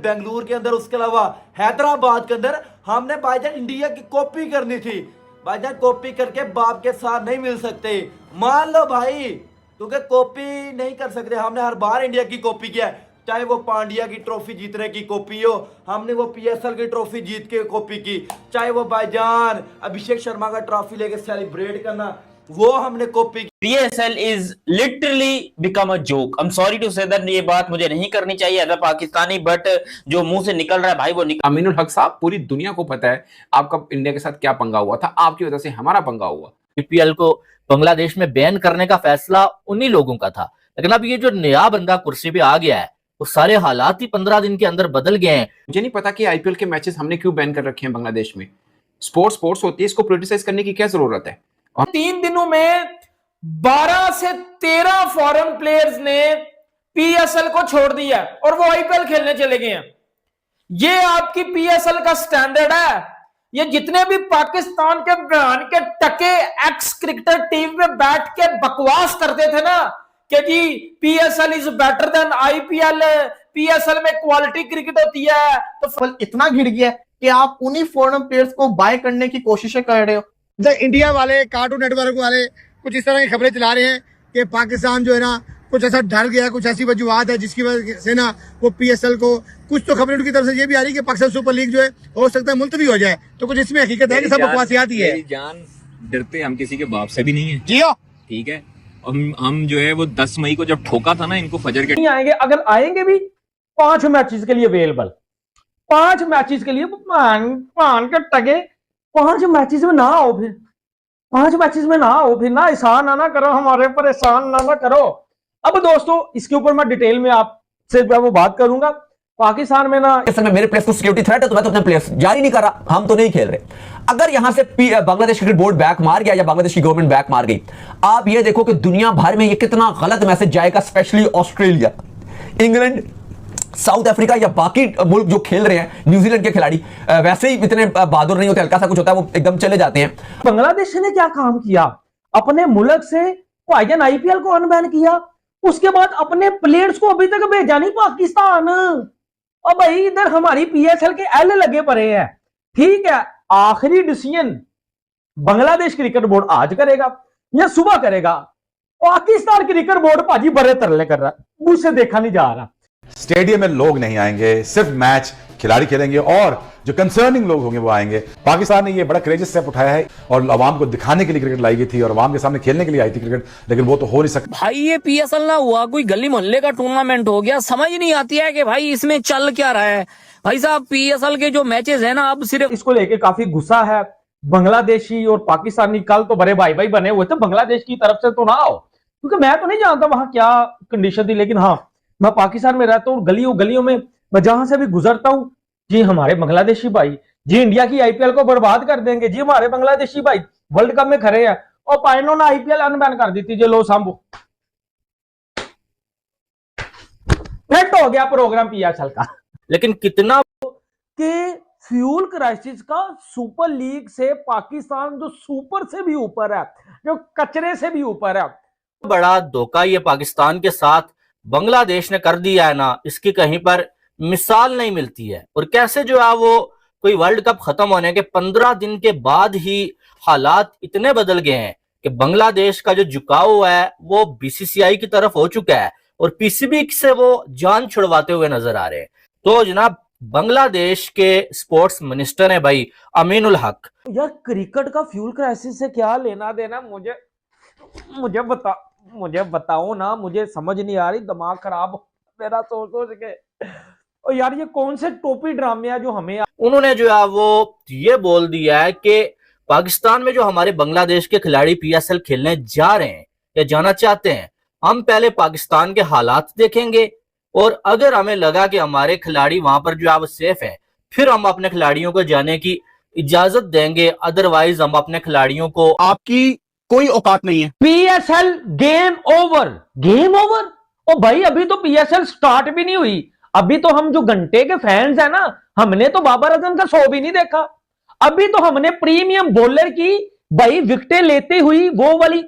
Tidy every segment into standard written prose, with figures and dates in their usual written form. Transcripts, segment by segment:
बेंगलुरु के अंदर, उसके अलावा हैदराबाद के अंदर हमने भाईजान इंडिया की कॉपी करनी थी। भाईजान कॉपी करके बाप के साथ नहीं मिल सकते, मान लो भाई, क्योंकि कॉपी नहीं कर सकते। हमने हर बार इंडिया की कॉपी किया है, चाहे वो पांड्या की ट्रॉफी जीतने की कॉपी हो, हमने वो पीएसएल की ट्रॉफी जीत के कॉपी की, चाहे वो भाईजान अभिषेक शर्मा का ट्रॉफी लेके सेलिब्रेट करना, वो हमने कॉपी की। PSL is literally become a joke. I'm sorry to say that ये बात मुझे नहीं करनी चाहिए एज अ पाकिस्तानी, बट जो मुंह से निकल रहा है भाई वो निकल। अमीनुल हक साहब, पूरी दुनिया को पता है आपका इंडिया के साथ क्या पंगा हुआ था, आपकी वजह से हमारा पंगा हुआ। IPL को बांग्लादेश में बैन करने का फैसला उन्हीं लोगों का था, लेकिन अब ये जो नया बंदा कुर्सी पे आ गया है वो सारे हालात ही 15 दिन के अंदर बदल गए हैं। मुझे नहीं पता कि IPL के मैचेस हमने क्यों बैन कर रखे हैं बांग्लादेश में। स्पोर्ट्स होती है, इसको पोलिटिसाइज करने की क्या जरूरत है। और 3 दिनों में 12 से 13 फॉरेन प्लेयर्स ने PSL को छोड़ दिया और वो IPL खेलने चले गए हैं। ये आपकी PSL का स्टैंडर्ड है। ये जितने भी पाकिस्तान के बयान के टके एक्स क्रिकेटर टीवी में बैठ के बकवास करते थे ना कि जी PSL is better than IPL, PSL में क्वालिटी क्रिकेट होती है, तो इतना गिर गया कि आप उन्हीं फॉरेन प्लेयर्स को बाय करने की कोशिशें कर रहे हो। इंडिया वाले कार्टून नेटवर्क वाले कुछ इस तरह की खबरें चला रहे हैं कि पाकिस्तान जो है ना कुछ ऐसा डर गया, कुछ ऐसी वजूहत है जिसकी वजह से ना वो PSL को, कुछ तो खबरें उनकी तरफ से ये भी आ रही है कि पाकिस्तान सुपर लीग जो है हो सकता है मुलतवी हो जाए, तो कुछ इसमें हकीकत है कि सब बकवासियात ही है। जान डरते हम किसी के बाप से भी नहीं है, जियो ठीक है। हम जो है वो 10 मई को जब ठोका था ना इनको फजर के, नहीं आएंगे, अगर आएंगे भी 5 मैचेस के लिए अवेलेबल, 5 मैचेस के लिए पान के टगे 5 मैचेस में ना आओ, फिर 5 मैचेस में ना आओ, फिर ना एहसान ना करो, हमारे ऊपर एहसान ना करो। अब दोस्तों इसके ऊपर मैं डिटेल में आपसे वो बात करूंगा। पाकिस्तान में ना मेरे प्लेयर्स को सिक्योरिटी थ्रेट है तो मैं तो अपने प्लेयर्स जारी नहीं कर रहा, हम तो नहीं खेल रहे। अगर यहां से बांग्लादेश क्रिकेट बोर्ड बैक मार गया या बांग्लादेश की गवर्नमेंट बैक मार गई, आप ये देखो कि दुनिया भर में ये कितना गलत मैसेज जाएगा, specially Australia, England, south Africa या बाकी मुल्क जो खेल रहे हैं, न्यूजीलैंड के खिलाड़ी वैसे ही इतने बहादुर नहीं होते, हल्का सा कुछ होता है वो एकदम चले जाते हैं। बांग्लादेश ने क्या काम किया, अपने मुल्क से भाईजान IPL को अनबैन किया, उसके बाद अपने प्लेयर्स को अभी तक भेजा नहीं पाकिस्तान। और भाई इधर हमारी PSL के एल लगे पड़े हैं, ठीक है। आखिरी डिसीजन बांग्लादेश क्रिकेट बोर्ड आज करेगा या सुबह करेगा, पाकिस्तान क्रिकेट बोर्ड भाजी बड़े तरले कर रहा है, मुझसे देखा नहीं जा रहा। स्टेडियम में लोग नहीं आएंगे, सिर्फ मैच खिलाड़ी खेलेंगे और जो कंसर्निंग लोग होंगे वो आएंगे। पाकिस्तान ने ये बड़ा क्रेजियस स्टेप उठाया है और अवाम को दिखाने के लिए क्रिकेट लाई गई थी और अवाम के सामने खेलने के लिए आई थी क्रिकेट, लेकिन वो तो हो नहीं सकता। भाई ये PSL ना हुआ, कोई गली मोहल्ले का टूर्नामेंट हो गया, समझ नहीं आती है कि भाई इसमें चल क्या रहा है। भाई साहब PSL के जो मैचेस है ना, अब सिर्फ इसको लेके काफी गुस्सा है बांग्लादेशी और पाकिस्तानी। कल तो बड़े भाई भाई बने हुए थे, बांग्लादेश की तरफ से तो ना आओ, क्योंकि मैं तो नहीं जानता वहां क्या कंडीशन थी, लेकिन हाँ मैं पाकिस्तान में रहता हूँ, गलियों में मैं जहां से भी गुजरता हूँ, जी हमारे बांग्लादेशी भाई जी इंडिया की IPL को बर्बाद कर देंगे, जी हमारे बांग्लादेशी भाई वर्ल्ड कप में खड़े हैं और पाइनो ने IPL अनबैन कर दी थी। जो लो सांबो फिट हो गया प्रोग्राम PSL का। लेकिन कितना कि फ्यूल क्राइसिस का सुपर लीग से पाकिस्तान जो सुपर से भी ऊपर है, जो कचरे से भी ऊपर है, बड़ा धोखा ये पाकिस्तान के साथ बांग्लादेश ने कर दिया है ना, इसकी कहीं पर मिसाल नहीं मिलती है। और कैसे जो है वो कोई वर्ल्ड कप खत्म होने के 15 दिन के बाद ही हालात इतने बदल गए हैं कि बांग्लादेश का जो झुकाव है वो BCCI की तरफ हो चुका है और PCB से वो जान छुड़वाते हुए नजर आ रहे हैं। तो जनाब बांग्लादेश के स्पोर्ट्स मिनिस्टर है भाई अमीनुल हक। यार क्रिकेट का फ्यूल क्राइसिस से क्या लेना देना, मुझे बताओ ना, मुझे समझ नहीं आ रही, दिमाग खराब मेरा सोच के। और यार ये कौन से टोपी ड्रामे है जो हमें, उन्होंने जो है वो ये बोल दिया है कि पाकिस्तान में जो हमारे बांग्लादेश के खिलाड़ी PSL खेलने जा रहे हैं या जाना चाहते हैं, हम पहले पाकिस्तान के हालात देखेंगे और अगर हमें लगा कि हमारे खिलाड़ी वहां पर जो है वो सेफ है, फिर हम अपने खिलाड़ियों को जाने की इजाजत देंगे, अदरवाइज हम अपने खिलाड़ियों को। आपकी कोई औकात नहीं है। PSL game over. ओ भाई अभी तो PSL स्टार्ट भी नहीं हुई, अभी तो हम जो घंटे के फैंस है ना, हमने तो बाबर आजम का शो भी नहीं देखा, अभी तो हमने प्रीमियम बॉलर की भाई विकेटें लेते हुई वो वाली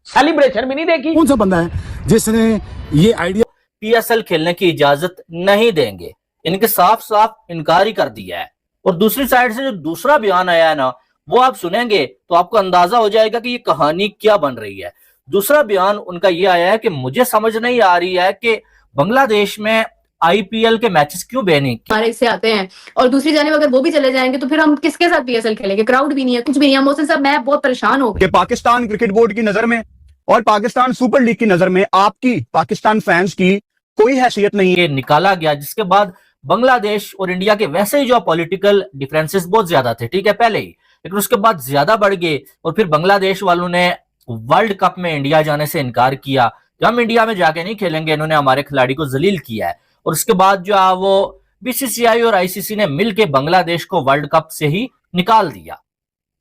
सेलिब्रेशन भी नहीं देखी। कौन सा बंदा है जिसने ये आइडिया PSL खेलने की इजाजत नहीं देंगे, इनके साफ साफ इनकार ही कर दिया है। और दूसरी साइड से जो दूसरा बयान आया है ना, वो आप सुनेंगे तो आपको अंदाजा हो जाएगा कि ये कहानी क्या बन रही है। दूसरा बयान उनका ये आया है कि मुझे समझ नहीं आ रही है कि बांग्लादेश में आईपीएल के मैचेस क्यों बैन हमारे इससे आते हैं, और दूसरी जानिब अगर वो भी चले जाएंगे तो फिर हम किसके साथ पीएसएल खेलेंगे? क्राउड भी नहीं है, कुछ भी नहीं है। मोहसिन साहब, मैं बहुत परेशान हो गई। पाकिस्तान क्रिकेट बोर्ड की नजर में और पाकिस्तान सुपर लीग की नजर में आपकी पाकिस्तान फैंस की कोई हैसियत नहीं है। निकाला गया, जिसके बाद बांग्लादेश और इंडिया के वैसे ही जो पॉलिटिकल डिफरेंसेस बहुत ज्यादा थे, ठीक है, पहले ही, लेकिन उसके बाद ज्यादा बढ़ गए। और फिर बांग्लादेश वालों ने वर्ल्ड कप में इंडिया जाने से इनकार किया कि हम इंडिया में जाके नहीं खेलेंगे, इन्होंने हमारे खिलाड़ी को जलील किया है। और उसके बाद जो है वो बीसीसीआई और आईसीसी ने मिलकर बांग्लादेश को वर्ल्ड कप से ही निकाल दिया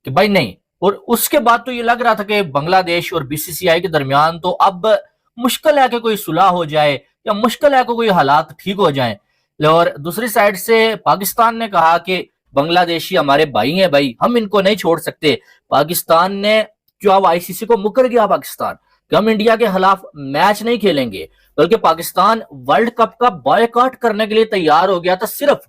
कि भाई नहीं। और उसके बाद तो ये लग रहा था कि बांग्लादेश और बीसीसीआई के दरमियान तो अब मुश्किल है कि कोई सुलह हो जाए या मुश्किल है कि कोई हालात ठीक हो जाए। और दूसरी साइड से पाकिस्तान ने कहा कि बांग्लादेशी हमारे भाई हैं, भाई हम इनको नहीं छोड़ सकते। पाकिस्तान ने जो अब आईसीसी को मुकर गया पाकिस्तान कि हम इंडिया के खिलाफ मैच नहीं खेलेंगे, बल्कि पाकिस्तान वर्ल्ड कप का बॉयकॉट करने के लिए तैयार हो गया था सिर्फ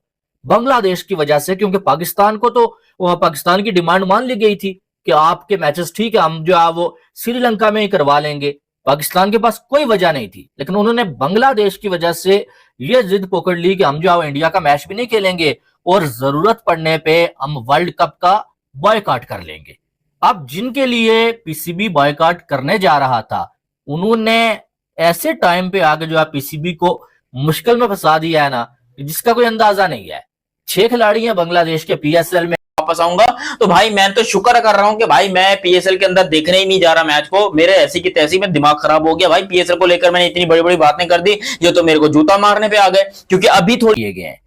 बांग्लादेश की वजह से, क्योंकि पाकिस्तान को तो पाकिस्तान की डिमांड मान ली गई थी कि आपके मैचेस ठीक है, हम जो है वो श्रीलंका में ही करवा लेंगे। पाकिस्तान के पास कोई वजह नहीं थी, लेकिन उन्होंने बांग्लादेश की वजह से ये जिद पकड़ ली कि हम जो है इंडिया का मैच भी नहीं खेलेंगे और जरूरत पड़ने पे हम वर्ल्ड कप का बॉयकॉट कर लेंगे। अब जिनके लिए पीसीबी बॉयकॉट करने जा रहा था, उन्होंने ऐसे टाइम पे आगे जो है पीसीबी को मुश्किल में फंसा दिया है ना, जिसका कोई अंदाजा नहीं है। 6 खिलाड़ी हैं बांग्लादेश के पीएसएल में। वापस आऊंगा तो भाई मैं तो शुक्र कर रहा हूं कि भाई मैं पीएसएल के अंदर देखने ही नहीं जा रहा मैच को। मेरे ऐसी की तैसी में दिमाग खराब हो गया भाई। पीएसएल को लेकर मैंने इतनी बड़ी बड़ी बातें कर दी, ये तो मेरे को जूता मारने पे आ गए, क्योंकि अभी थोड़ी ये गए हैं,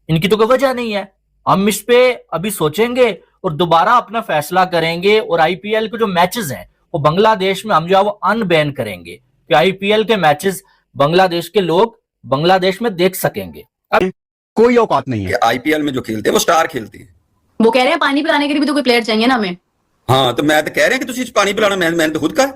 इनकी तो कोई वजह नहीं है। हम इस पे अभी सोचेंगे और दोबारा अपना फैसला करेंगे। और आईपीएल के जो मैचेस हैं वो बांग्लादेश में हम जो है वो अनबैन करेंगे कि आईपीएल के मैचेस बांग्लादेश के लोग बांग्लादेश में देख सकेंगे। अब कोई औकात नहीं है। आईपीएल में जो खेलते हैं वो स्टार खेलते हैं। वो कह रहे हैं पानी पिलाने के लिए भी तो कोई प्लेयर चाहिए ना हमें। हाँ, तो मैं तो कह रहे हैं कि तुझे पानी पिलाना, मैंने तो खुद कहा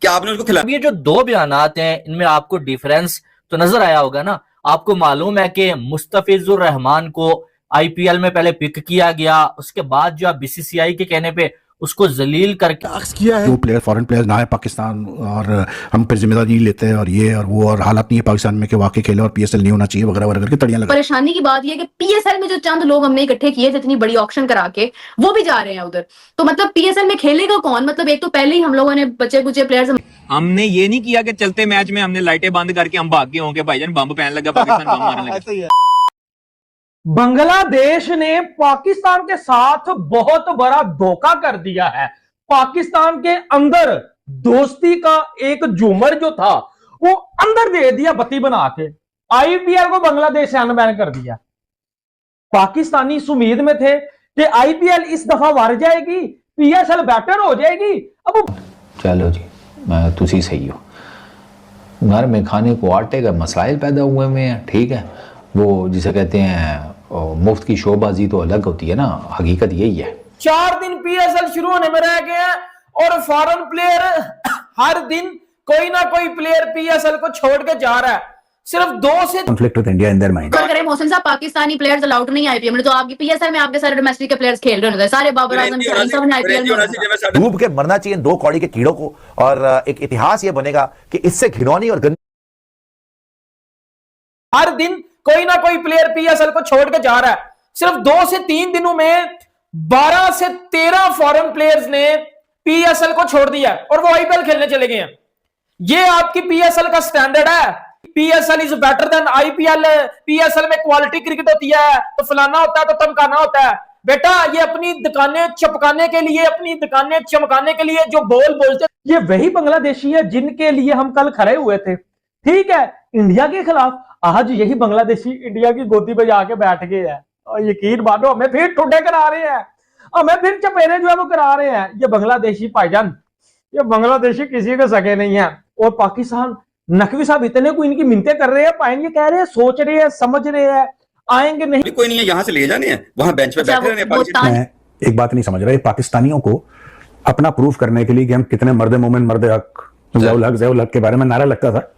कि आपने उसको खिलाया। ये जो 2 बयानात हैं, इनमें आपको डिफरेंस तो नजर आया होगा ना। आपको मालूम है कि मुस्तफिजुर रहमान को आईपीएल में पहले पिक किया गया, उसके बाद जो बीसीसीआई के कहने पे उसको जलील करके किया है। जो प्लेयर फॉरेन प्लेयर ना है पाकिस्तान, और हम फिर जिम्मेदारी नहीं लेते हैं, और ये और वो, और हालात नहीं है पाकिस्तान में कि वाकई खेले और पीएसएल नहीं होना चाहिए वगैरह वगैरह करके तड़ियां लगा। परेशानी की बात यह है कि पीएसएल में जो चंद लोग हमने इकट्ठे किए थे इतनी बड़ी ऑक्शन करा के, वो भी जा रहे हैं उधर। तो मतलब पीएसएल में खेलेगा कौन? मतलब एक तो पहले ही हम लोगों ने बचे कुचे प्लेयर्स, हमने ये नहीं किया कि चलते मैच में हमने लाइटें बंद करके हम भाग गए होंगे, भाईजान बम पहन लगा पाकिस्तान, बम मारने लगा। बांग्लादेश ने पाकिस्तान के साथ बहुत बड़ा धोखा कर दिया है। पाकिस्तान के अंदर दोस्ती का एक झूमर जो था वो अंदर दे दिया बत्ती बना के। आईपीएल को बांग्लादेश से अनबैन कर दिया। पाकिस्तानी इस उम्मीद में थे कि आईपीएल इस दफा हार जाएगी, पीएसएल बेटर हो जाएगी। अब चलो जी, मैं तुसी सही हो, घर में खाने को आटे का मसाइल पैदा हुए में है, ठीक है। वो जिसे कहते हैं मुफ्त की शोबाजी तो अलग होती है ना, हकीकत यही है। 4 दिन पीएसएल शुरू होने में रह गए हैं और फॉरेन प्लेयर हर दिन कोई ना कोई प्लेयर पीएसएल को छोड़ के जा रहा है। सिर्फ 2 से conflict with India in their mind. करें मोहसिन साहब, पाकिस्तानी प्लेयर्स अलाउड नहीं आईपीएल में। तो आपकी पीएसएल में आपके सारे डोमेस्टिक के प्लेयर्स खेल रहे होते हैं, सारे बाबर आजम सब ने आईपीएल में डूब के मरना चाहिए 2 कौड़ी के कीड़ों को, और एक इतिहास ये बनेगा कि इससे घिनौनी और गंदी। हर दिन कोई ना कोई प्लेयर पीएसएल को छोड़ के जा रहा है। सिर्फ 2 से 3 दिनों में 12 से 13 फॉरेन प्लेयर्स ने पीएसएल को छोड़ दिया और वो आईपीएल खेलने चले गए हैं। ये आपकी पीएसएल का स्टैंडर्ड है? PSL is better than IPL. PSL में क्वालिटी क्रिकेट होती है, तो फलाना होता है, तो तमकाना होता है। बेटा, ये अपनी दुकानें चमकाने के लिए, अपनी दुकानें चमकाने के लिए जो बोल बोलते, ये वही बांग्लादेशी है जिनके लिए हम कल खड़े हुए थे, ठीक है, इंडिया के खिलाफ। आज यही बांग्लादेशी इंडिया की गोदी पे जाके बैठ गए हैं और यकीन मानो हमें फिर ठुड्डे करा रहे हैं, हमें फिर चपेरे जो है वो करा रहे हैं। ये बांग्लादेशी भाईजान, ये बांग्लादेशी किसी के सगे नहीं है। और पाकिस्तान नकवी साहब इतने को इनकी मिन्नतें कर रहे हैं, पाएंगे, कह रहे हैं, सोच रहे हैं, समझ रहे हैं, आएंगे नहीं, कोई नहीं है, यहाँ से ले जाने हैं, वहां बेंच पे बैठे रहने हैं। मैं एक बात नहीं समझ रहा, पाकिस्तानियों को अपना प्रूफ करने के लिए कि हम कितने मर्द मोमिन, मर्द हक, ज़ियाउल हक के बारे में नारा लगता था,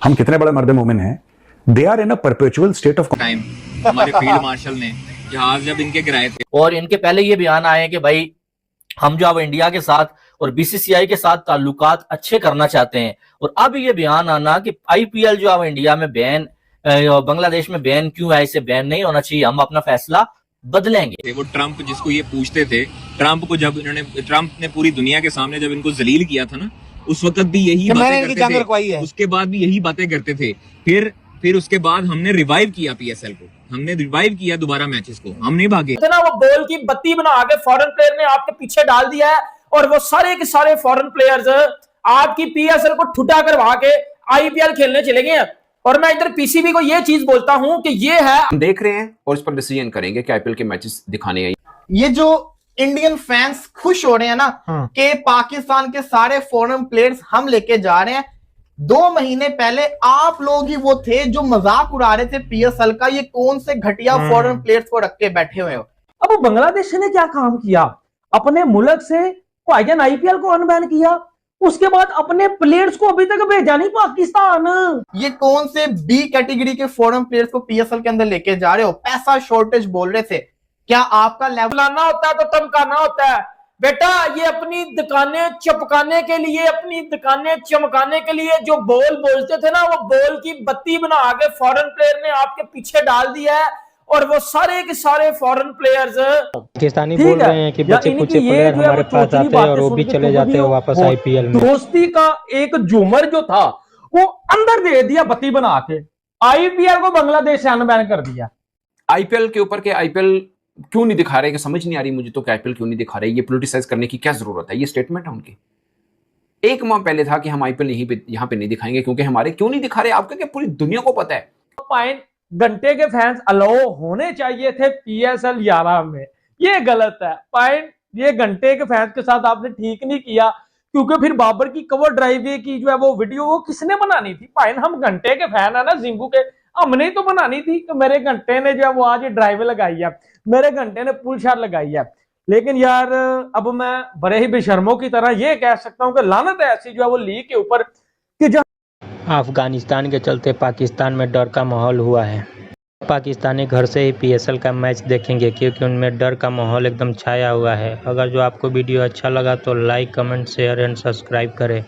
हम कितने बड़े मर्द मोमिन हैं। They are in a perpetual state of time. हमारे फील्ड मार्शल ने जहाज जब इनके गिराए थे। और इनके पहले ये बयान आए हैं कि भाई हम जो अब इंडिया के साथ और बीसीसीआई के साथ ताल्लुकात अच्छे करना चाहते हैं। और अब ये बयान आना कि आईपीएल जो अब इंडिया में बैन, बांग्लादेश में बैन क्यों है, इसे बैन नहीं होना चाहिए, हम अपना फैसला बदलेंगे। वो ट्रंप जिसको ये पूछते थे, ट्रंप को जब ट्रंप ने पूरी दुनिया के सामने जब इनको जलील किया था ना, उस वक्त भी यही बातें करते थे, उसके बाद भी यही बातें करते थे। फिर उसके बाद हमने रिवाइव किया पीएसएल को, हमने रिवाइव किया दोबारा मैचेस को, हम नहीं भागे। इतना वो बॉल की बत्ती बना के फॉरेन प्लेयर ने आपके पीछे डाल दिया है और वो सारे के सारे फॉरेन प्लेयर्स आपकी पीएसएल को ठुटा करवा के आईपीएल खेलने चले गए हैं। और मैं इधर पीसीबी को ये चीज बोलता हूं कि ये है, हम देख रहे हैं और इस पर डिसीजन करेंगे कि आईपीएल के मैचेस दिखाने हैं। ये जो इंडियन फैंस खुश हो रहे हैं ना कि पाकिस्तान के सारे फॉरेन प्लेयर्स हम लेके जा रहे हैं, 2 महीने पहले आप लोग ही वो थे जो मजाक उड़ा रहे थे पीएसएल का, ये कौन से घटिया फॉरेन प्लेयर्स को रख के बैठे हुए हो। अब बांग्लादेश ने क्या काम किया, अपने मुल्क से भाईजान आईपीएल को अनबैन किया, उसके बाद अपने प्लेयर्स को अभी तक भेजा नहीं पाकिस्तान। ये कौन से बी कैटेगरी के फॉरेन प्लेयर्स को पीएसएल के अंदर लेके जा रहे हो, पैसा शॉर्टेज बोल रहे थे, क्या आपका लेवल आना होता है तो तमकाना होता है बेटा। ये अपनी दुकानें चपकाने के लिए, अपनी दुकानें चमकाने के लिए जो बॉल बोलते थे ना, वो बॉल की बत्ती बना के फॉरेन प्लेयर ने आपके पीछे डाल दिया है। और वो सारे के सारे फॉरेन प्लेयर्स पाकिस्तानी बोल रहे हैं कि बच्चे कुछ प्लेयर हमारे पास आते हैं और वो भी चले जाते हैं वापस आईपीएल में। दोस्ती का एक झूमर जो था वो अंदर दे दिया बत्ती बना के, आईपीएल को बांग्लादेश से अनबैन कर दिया। आईपीएल के ऊपर के आईपीएल क्यों नहीं दिखा रहे, कि समझ नहीं आ रही मुझे तो कि आईपीएल क्यों नहीं दिखा रहे, ये पॉलिटिसाइज करने की क्या जरूरत है। ये स्टेटमेंट है उनकी, 1 माह पहले था कि हम आईपीएल यहाँ पे नहीं दिखाएंगे क्योंकि हमारे, क्यों नहीं दिखा रहे आपका, क्या पूरी दुनिया को पता है। पॉइंट घंटे के फैंस अलाउ होने चाहिए थे पीएसएल 11 में, ये गलत है पॉइंट। ये घंटे के फैंस के साथ आपने ठीक नहीं किया, क्योंकि फिर बाबर की कवर ड्राइव की जो है वो वीडियो वो किसने बनानी थी। पॉइंट हम घंटे के फैन है ना जिंबू के, हमने तो बनानी थी कि मेरे घंटे ने जो है वो आज ड्राइव लगाई है, मेरे घंटे ने पुल शॉट लगाई है। लेकिन यार अब मैं बड़े ही बेशर्मों की तरह ये कह सकता हूँ कि लानत है ऐसी जो है वो लीग के ऊपर कि अफगानिस्तान के चलते पाकिस्तान में डर का माहौल हुआ है। पाकिस्तानी घर से ही पीएसएल का मैच देखेंगे क्योंकि उनमें डर का माहौल एकदम छाया हुआ है। अगर जो आपको वीडियो अच्छा लगा तो like, comment, share and subscribe करें।